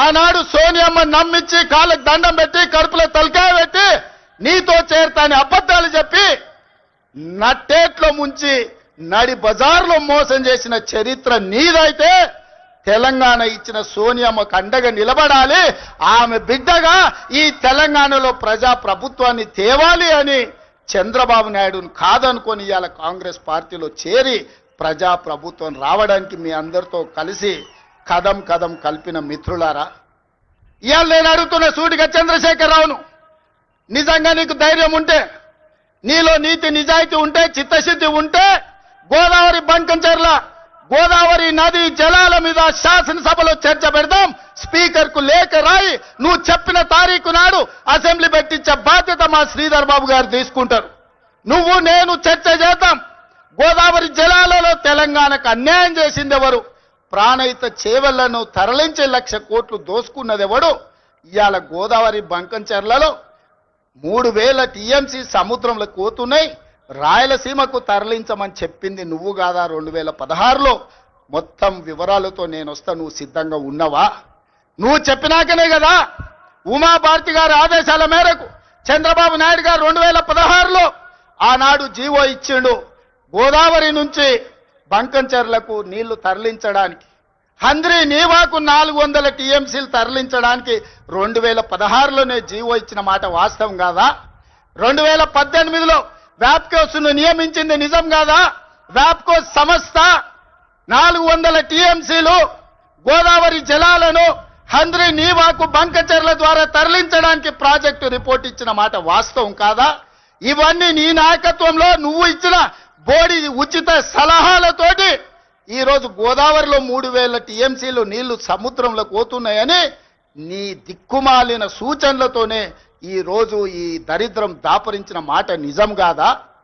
ఆనాడు సోనియమ్మ నమ్మించి కాళ్ళకు దండం పెట్టి కడుపులో తలకాయ పెట్టి నీతో చేరతాని అబద్ధాలు చెప్పి నట్టేట్లో ముంచి నడి బజార్లో మోసం చేసిన చరిత్ర నీదైతే తెలంగాణ ఇచ్చిన సోనియమ్మకు అండగా నిలబడాలి, ఆమె బిడ్డగా ఈ తెలంగాణలో ప్రజా ప్రభుత్వాన్ని తేవాలి అని చంద్రబాబు నాయుడును కాదనుకొని ఇవాళ కాంగ్రెస్ పార్టీలో చేరి ప్రజా ప్రభుత్వం రావడానికి మీ అందరితో కలిసి కదం కదం కలిపిన మిత్రులారా, ఇవాళ నేను అడుగుతున్న సూటిగా చంద్రశేఖరరావును, నిజంగా నీకు ధైర్యం ఉంటే, నీలో నీతి నిజాయితీ ఉంటే, చిత్తశుద్ధి ఉంటే గోదావరి బంకంచెర్ల గోదావరి నది జలాల మీద శాసనసభలో చర్చ పెడదాం, స్పీకర్ కు లేఖ రాయి, నువ్వు చెప్పిన తారీఖు నాడు అసెంబ్లీ పెట్టించే బాధ్యత మా శ్రీధర్ బాబు గారు తీసుకుంటారు. నువ్వు నేను చర్చ చేద్దాం. గోదావరి జలాలలో తెలంగాణకు అన్యాయం చేసింది ఎవరు? ప్రాణహిత చేవళ్లను తరలించే 1,00,000 కోట్లు దోసుకున్నది ఎవడు? ఇవాళ గోదావరి బంకంచెర్లలో 3,000 టీఎంసీ సముద్రంలో పోతున్నాయి, రాయలసీమకు తరలించమని చెప్పింది నువ్వు కాదా? 2016లో మొత్తం వివరాలతో నేను వస్తా, నువ్వు సిద్ధంగా ఉన్నవా? నువ్వు చెప్పినాకనే కదా ఉమాభారతి గారి ఆదేశాల మేరకు చంద్రబాబు నాయుడు గారు 2016లో ఆనాడు జీవో ఇచ్చిండు, గోదావరి నుంచి బంకంచెర్లకు నీళ్లు తరలించడానికి, హంద్రీ నీవాకు 400 టీఎంసీలు తరలించడానికి 2016లోనే జీవో ఇచ్చిన మాట వాస్తవం కాదా? 2018లో వ్యాప్కోస్ను నియమించింది నిజం కాదా? వ్యాప్కోస్ సంస్థ 400 టీఎంసీలు గోదావరి జలాలను హంద్రీ నీవాకు బంకచెర్ల ద్వారా తరలించడానికి ప్రాజెక్టు రిపోర్ట్ ఇచ్చిన మాట వాస్తవం కాదా? ఇవన్నీ నీ నాయకత్వంలో నువ్వు ఇచ్చిన బోడి ఉచిత సలహాలతోటి ఈరోజు గోదావరిలో 3,000 టీఎంసీలు నీళ్లు సముద్రంలో పోతున్నాయని నీ దిక్కుమాలిన సూచనలతోనే ఈరోజు ఈ దరిద్రం దాపరించిన మాట నిజం కాదా?